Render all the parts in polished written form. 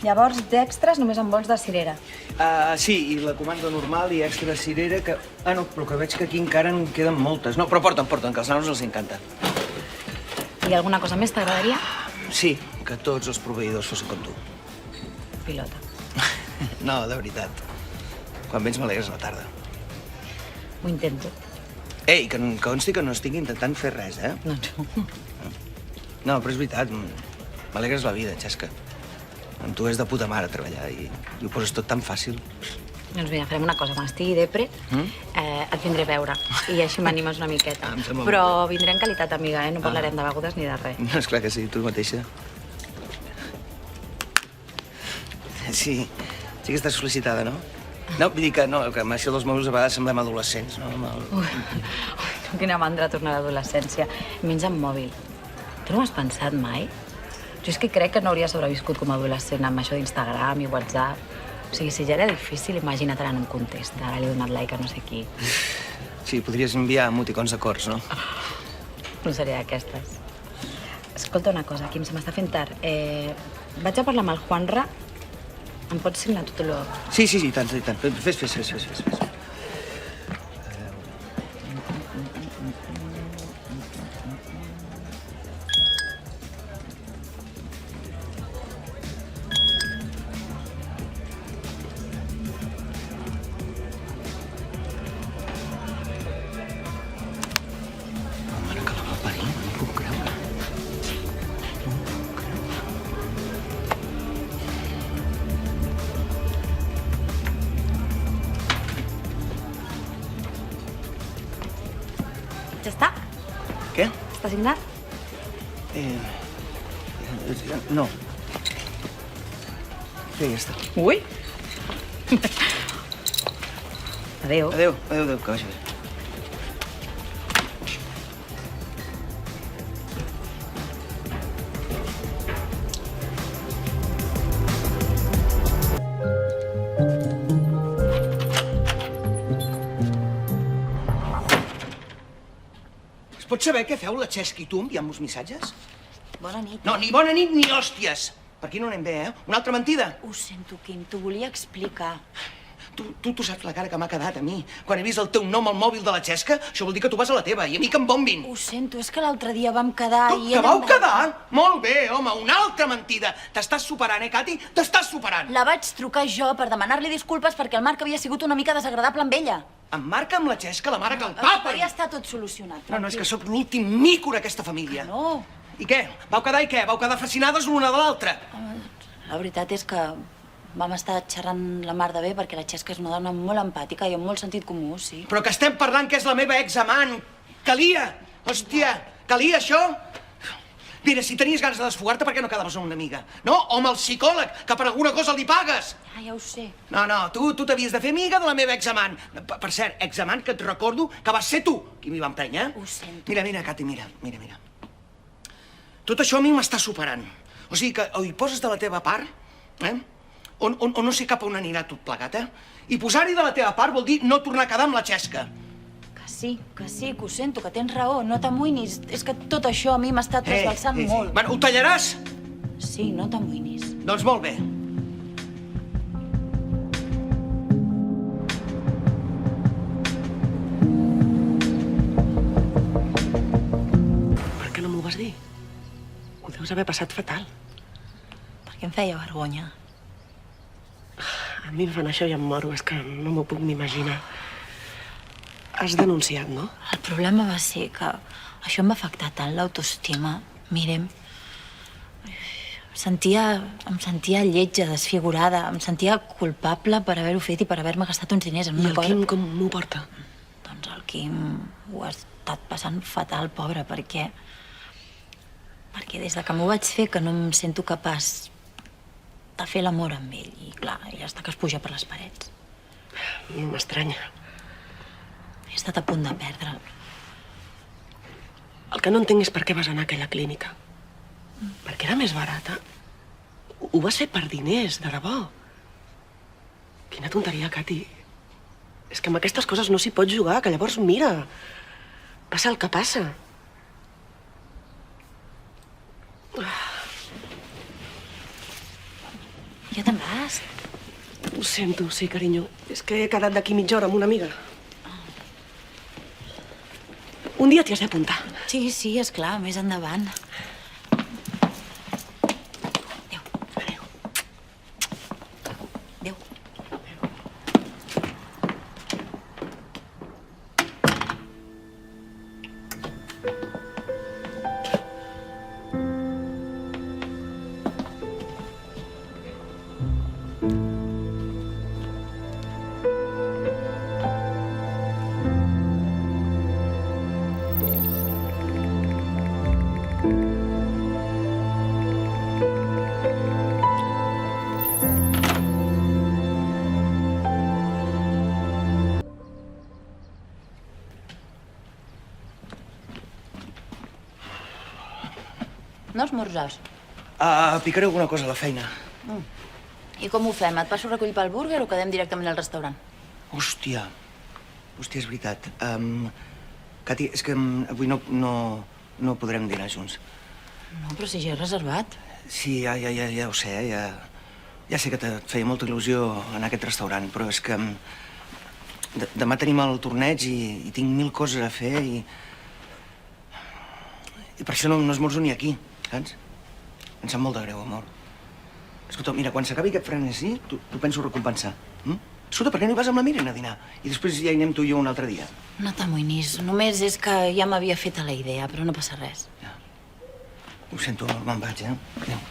Llavors, d'extras només en vols de cirera. Sí, i la comanda normal i extra cirera que... no, però que veig que aquí encara en queden moltes. No, però porten, que als nanos els encanta. I alguna cosa més t'agradaria? Sí, que tots els proveïdors fossin com tu. Pilota. No, de veritat. Quan vens m'alegres la tarda. Ho intento. Ei, que consti que no estic intentant fer res, eh? No. No, però és veritat. M'alegres la vida, Xesca. Amb tu és de puta mare treballar i ho poses tot tan fàcil. Doncs mira, farem una cosa. Quan estigui depre, et vindré a veure. I així m'animes una miqueta. Em sembla Però vindré en qualitat amiga, No parlarem de begudes ni de res. No, esclar que sí, tu mateixa. Sí que estàs sol·licitada, no? No, vull dir que no, que amb això dels mòbils a vegades semblem adolescents, no? Ui, quina mandra tornar a l'adolescència. Menys amb mòbil. Tu no ho has pensat mai? Jo és que crec que no hauria sobreviscut com a adolescent amb això d'Instagram i WhatsApp. O sigui, si ja era difícil, imagina't ara en un contest. Ara li he donat like a no sé qui. Sí, podries enviar emoticons de cors, no? No seria d'aquestes. Escolta una cosa, Quim, se m'està fent tard. Vaig a parlar amb el Juanra. Em pots signar tot allò? Sí, i tant. Fes. Mare que la va parir, no m'ho puc creure. Ja està? Què? Està signat? No. Sí, ja està. Ui! Adéu. Adéu, que vagi bé. Es pot saber què feu la Xesca i tu enviant-vos missatges? Bona nit. No, ni bona nit ni hòsties! Per aquí no anem bé, eh? Una altra mentida? Ho sento, Quim, t'ho volia explicar. Tu saps la cara que m'ha quedat a mi. Quan he vist el teu nom al mòbil de la Xesca, això vol dir que tu vas a la teva i a mi que em bombin. Ho sento, és que l'altre dia vam quedar i... Que vau quedar? Molt bé, home, una altra mentida. T'estàs superant, Cati? T'estàs superant. La vaig trucar jo per demanar-li disculpes perquè el Marc havia sigut una mica desagradable amb ella. Em marca amb la Xesca, la mare que el papa. Ja està tot solucionat. No, és que sóc l'últim mico d'aquesta família. No. I què? Vau quedar i què? Vau quedar fascinades l'una de l'altra? La veritat és que vam estar xerrant la mar de bé perquè la Xesca és una dona molt empàtica i amb molt sentit comú, sí. Però que estem parlant que és la meva examant. Calia! Hòstia, calia això? Mira, si tenies ganes de desfogar-te, per què no quedaves amb una amiga? No? O amb el psicòleg, que per alguna cosa li pagues. Ja ho sé. No, tu t'havies de fer amiga de la meva examant. Per cert, examant, que et recordo que vas ser tu qui m'hi va emprènyer. Ho sento. Mira, Cati, mira. Tot això a mi m'està superant. O sigui que o hi poses de la teva part, o no sé cap a on anirà tot plegat, I posar-hi de la teva part vol dir no tornar a quedar amb la Xesca. Que sí, que ho sento, que tens raó, no t'amoïnis. És que tot això a mi m'està trasbalsant molt. Bueno, ho tallaràs? Sí, no t'amoïnis. Doncs molt bé. Per què no m'ho vas dir? Ho deus haver passat fatal. Perquè em feia vergonya. A mi em fan això i em moro, és que no m'ho puc ni imaginar. Has denunciat, no? El problema va ser que això em va afectar tant l'autoestima. Mirem, em sentia lletja, desfigurada, em sentia culpable per haver-ho fet i per haver-me gastat uns diners en I una el cosa... Quim com m'ho porta? Doncs el Quim ho ha estat passant fatal, pobre, perquè des de que m'ho vaig fer que no em sento capaç de fer l'amor amb ell. I clar, ell està que es puja per les parets. M'estranya. He estat a punt de perdre'l. El que no entenc és per què vas anar a aquella clínica. Perquè era més barata. Ho vas fer per diners, de debò. Quina tonteria, Cati. És que amb aquestes coses no s'hi pot jugar, que llavors, mira, passa el que passa. Ja te'n vas? Ho sento, sí, carinyo. És que he quedat d'aquí mitja hora amb una amiga. Un dia t'hi has d'apuntar. Sí, esclar, més endavant. Adéu. Adéu. No esmorzars. Picaré alguna cosa a la feina. I com ho fem? Et passo a recollir pel búrguer o quedem directament al restaurant? Hòstia, és veritat. Cati, és que avui no podrem dinar junts. No, però si ja he reservat. Sí, ja ho sé, ja sé que et feia molta il·lusió anar a aquest restaurant, però és que demà tenim el torneig i tinc 1000 coses a fer i per això no esmorzo ni aquí, saps? Em sap molt de greu, amor. Escolta, mira, quan s'acabi aquest frenesí, t'ho penso recompensar. Escolta, per què no hi vas amb la Míriam a dinar? I després ja hi anem tu i jo un altre dia. No t'amoïnis, només és que ja m'havia fet a la idea, però no passa res. Ja. Ho sento, amor, me'n vaig, Adéu.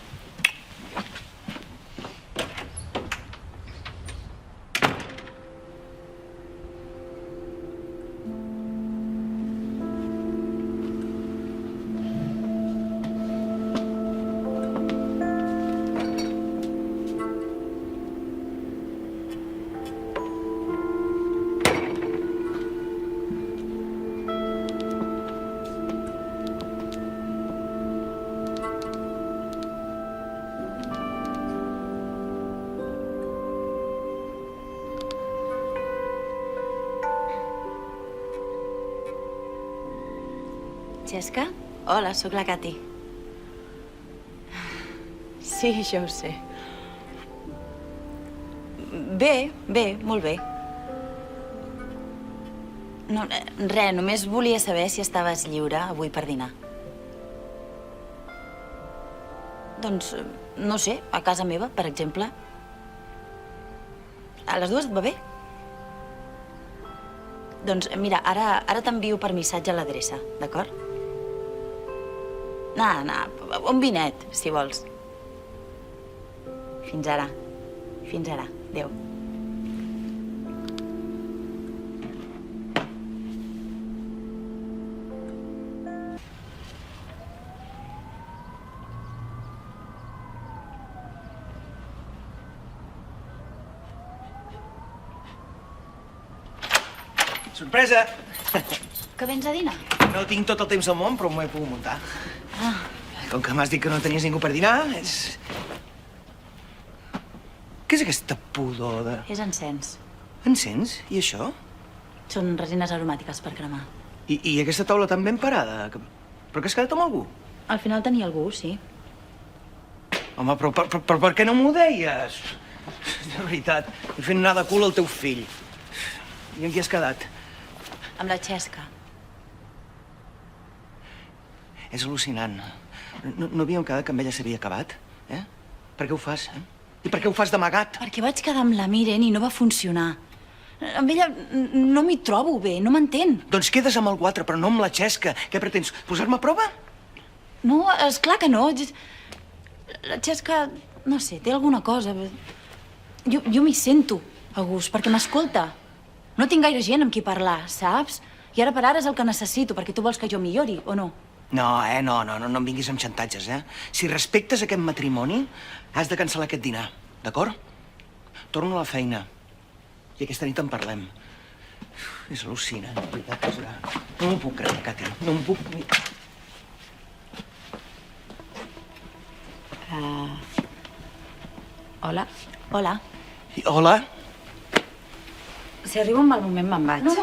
Xesca? Hola, sóc la Cati. Sí, ja ho sé. Bé, molt bé. No, res, només volia saber si estaves lliure avui per dinar. Doncs, no sé, a casa meva, per exemple. A les 2 et va bé? Doncs mira, ara t'envio per missatge a l'adreça, d'acord? Un vinet, si vols. Fins ara. Adéu. Sorpresa! Que vens a dinar? No tinc tot el temps del món, però m'ho he pogut muntar. Com que m'has dit que no tenies ningú per dinar, és... Què és aquesta pudor de... És encens. Encens? I això? Són resines aromàtiques per cremar. I aquesta taula tan ben parada? Però que has quedat amb algú? Al final tenia algú, sí. Home, però per què no m'ho deies? De veritat, he fet anar de cul al teu fill. I en qui has quedat? Amb la Xesca. És al·lucinant. No havíem quedat que amb ella s'havia acabat? Per què ho fas, I per què ho fas d'amagat? Perquè vaig quedar amb la Miren i no va funcionar. Amb ella no m'hi trobo bé, no m'entén. Doncs quedes amb algú altre, però no amb la Xesca. Què pretens, posar-me a prova? No, esclar que no. La Xesca, no sé, té alguna cosa. Jo m'hi sento a gust, perquè m'escolta. No tinc gaire gent amb qui parlar, saps? I ara per ara és el que necessito, perquè tu vols que jo millori, o no? No em vinguis amb xantatges, Si respectes aquest matrimoni, has de cancel·lar aquest dinar, d'acord? Torno a la feina. I aquesta nit en parlem. És al·lucinant, de veritat. No m'ho puc creure, Cati. No m'ho puc... Hola? Hola. Hola? Si arribo un mal moment, me'n vaig. No.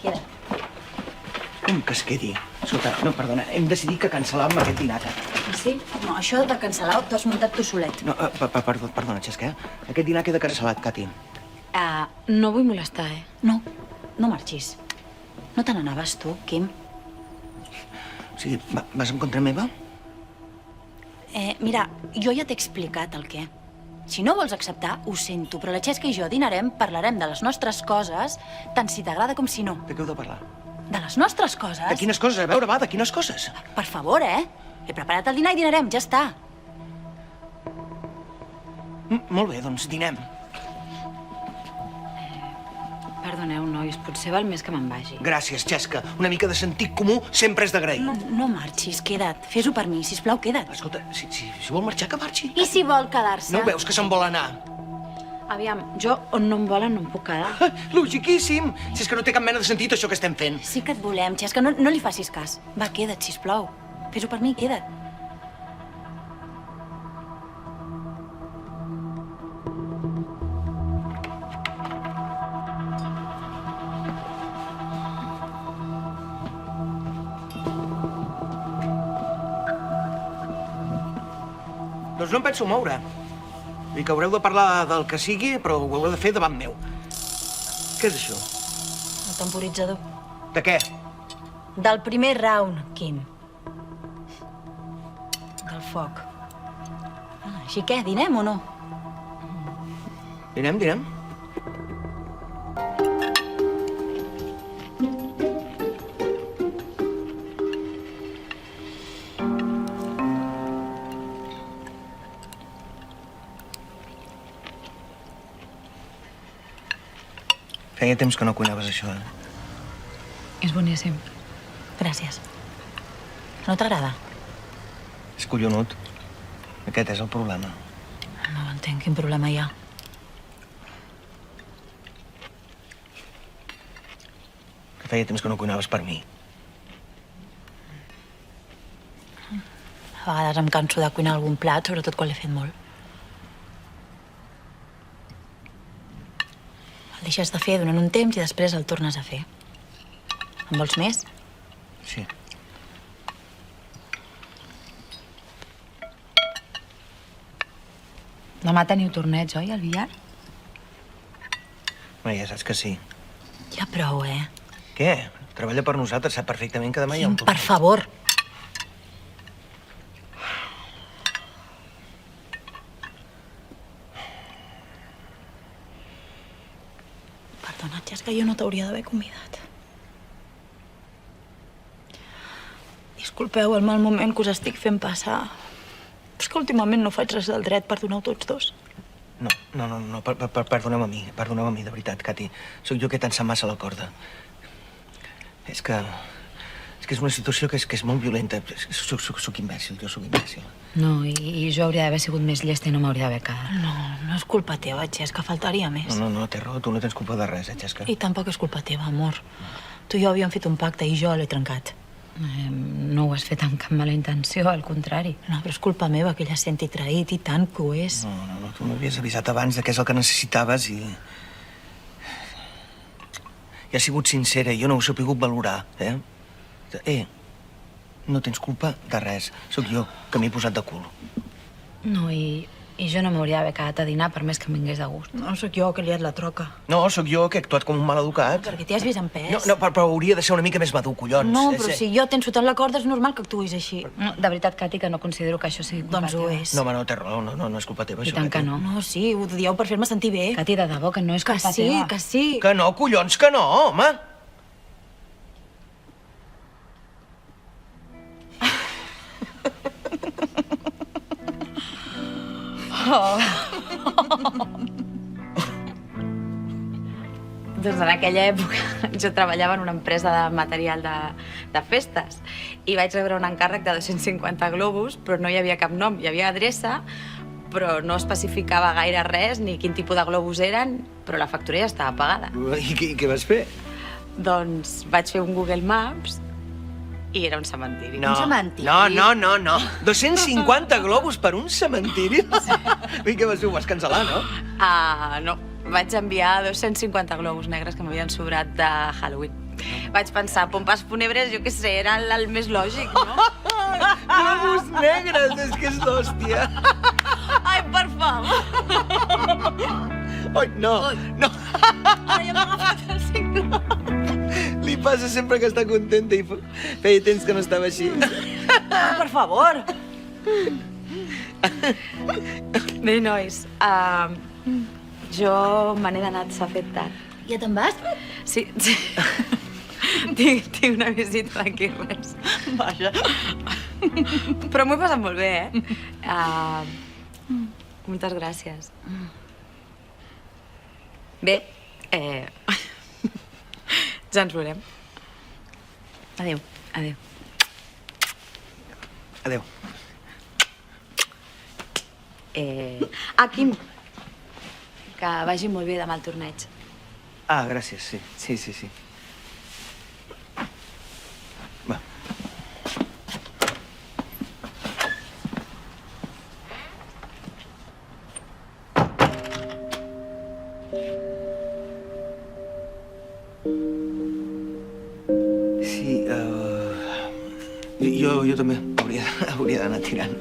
Queda't. Com que es quedi? Escolta, no, perdona, hem decidit que cancel·làvem aquest dinar. Sí? No, això de cancel·lar t'ho has muntat tu solet. No, perdona, Xesca, Aquest dinar queda cancel·lat, Cati. No vull molestar, No, no marxis. No te n'anaves tu, Quim? O sigui, vas en contra meva? Mira, jo ja t'he explicat el què. Si no vols acceptar, ho sento, però la Xesca i jo dinarem, parlarem de les nostres coses, tant si t'agrada com si no. De què heu de parlar? De les nostres coses? De quines coses? A veure, va, de quines coses? Per favor, He preparat el dinar i dinarem, ja està. Molt bé, doncs dinem. Perdoneu, nois, potser val més que me'n vagi. Gràcies, Xesca. Una mica de sentit comú sempre és d'agrair. No marxis, queda't. Fes-ho per mi, sisplau, queda't. Escolta, si vol marxar, que marxi. I si vol quedar-se? No ho veus que se'n vol anar? Aviam, jo on no em volen no em puc quedar. Logiquíssim. Si és que no té cap mena de sentit això que estem fent. Sí que et volem, Xesca, no li facis cas. Va, queda't, sisplau. Fes-ho per mi, queda't. Doncs no em penso moure. Vull dir que haureu de parlar del que sigui, però ho haureu de fer davant meu. Què és això? El temporitzador. De què? Del primer round, Quim. Del foc. Així què, dinem o no? Dinem. Feia temps que no cuinaves això, És boníssim. Gràcies. No t'agrada? És collonut. Aquest és el problema. No entenc quin problema hi ha. Que feia temps que no cuinaves per mi. A vegades em canso de cuinar algun plat, sobretot quan l'he fet molt. El deixes de fer durant un temps i després el tornes a fer. En vols més? Sí. Demà teniu torneig, oi, al billar? Home, ja saps que sí. Ja prou, Què? Treballa per nosaltres, sap perfectament que demà hi ha un Per torneig. favor. Perdona, Xesca, jo no t'hauria d'haver convidat. Disculpeu el mal moment que us estic fent passar. És que últimament no faig res del dret, perdoneu tots dos. No, perdoneu a mi, de veritat, Cati. Sóc jo que he tensat massa la corda. És que és una situació que és molt violenta. Sóc imbècil, jo sóc imbècil. No, i jo hauria d'haver sigut més llesta i no m'hauria d'haver quedat. No és culpa teva, Xesca, faltaria més. No, té raó, tu no tens culpa de res, Xesca. I tampoc és culpa teva, amor. Tu i jo havíem fet un pacte i jo l'he trencat. No ho has fet amb cap mala intenció, al contrari. No, però és culpa meva que ella es senti traït, i tant que ho és. No, tu m'havies avisat abans de què és el que necessitaves i... I has sigut sincera, jo no ho he sabut valorar, no tens culpa de res. Sóc jo que m'he posat de cul. No, i jo no m'hauria d'haver quedat a dinar per més que em vingués de gust. No, sóc jo que he liat la troca. No, sóc jo que he actuat com un maleducat. Perquè t'hi has vist en pes. No, però hauria de ser una mica més madur, collons. No, però si jo t'he ensotat la corda és normal que actuïs així. No, de veritat, Cati, que no considero que això sigui culpa Doncs ho teva. és. No, té raó, no és culpa teva, I això. tant que Cati. no. No, sí, ho dieu per fer-me sentir bé. Cati, de debò, que no és Que culpa sí, teva. que sí. Que no, collons, que no, home! Doncs en aquella època jo treballava en una empresa de material de festes i vaig rebre un encàrrec de 250 globus, però no hi havia cap nom. Hi havia adreça, però no especificava gaire res, ni quin tipus de globus eren, però la factura ja estava pagada. I què vas fer? Doncs vaig fer un Google Maps i era un cementiri. No. Un cementiri? No. 250 globus per un cementiri? I què vas fer? Ho vas cancel·lar, no? No. Vaig enviar 250 globus negres que m'havien sobrat de Halloween. Vaig pensar, pompes fúnebres, jo què sé, era el més lògic, no? Globus negres, és que és l'hòstia. Ai, per favor. Ai, no, no. Ai, hem agafat el signe. Li passa sempre que està contenta i feia temps que no estava així. Ai, per favor. Bé, nois, jo me n'he d'anar, s'ha fet tard. Ja te'n vas? Sí, sí. Tinc una visita d'aquí, res. Vaja. Però m'ho he passat molt bé, moltes gràcies. Bé, ja ens veurem. Adéu. Adéu. Adéu. Quim, que vagi molt bé demà al torneig. Ah, gràcies, sí. Sí. Va. Sí, jo també hauria d'anar tirant.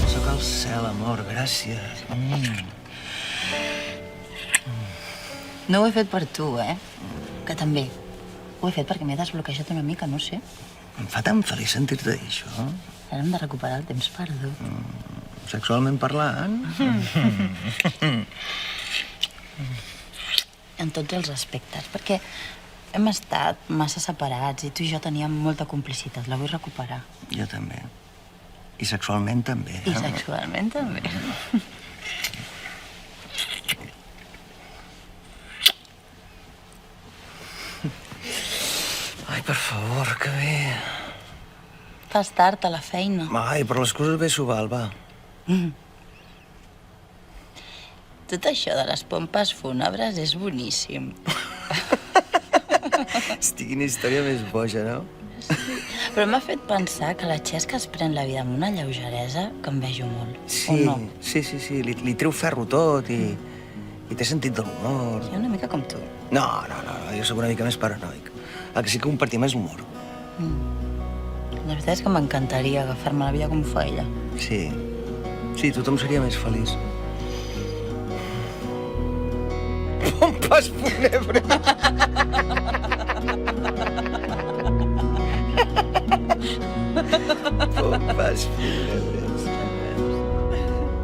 Sóc al cel, amor, gràcies. No ho he fet per tu, Que també. Ho he fet perquè m'he desbloquejat una mica, no sé. Em fa tan feliç sentir-te dir això. Ara hem de recuperar el temps perdut. Sexualment parlant. En tots els aspectes, perquè hem estat massa separats i tu i jo teníem molta complicitat. La vull recuperar. Jo també. I sexualment també. I sexualment també. Ai, per favor, que bé. Fas tard a la feina. Ai, però les coses bé s'ho val, va. Tot això de les pompes fúnebres és boníssim. Hosti, quina història més boja, no? Però m'ha fet pensar que la Xesca es pren la vida amb una lleugeresa que em vejo molt. Sí, O no? sí. Li treu ferro tot i té sentit de l'humor. Sí, una mica com tu. No, jo sóc una mica més paranoic. El que sí que compartim és l'humor. La veritat és que m'encantaria agafar-me la vida com ho fa ella. Sí, tothom seria més feliç. Pompes fúnebres! Pompes fúnebres.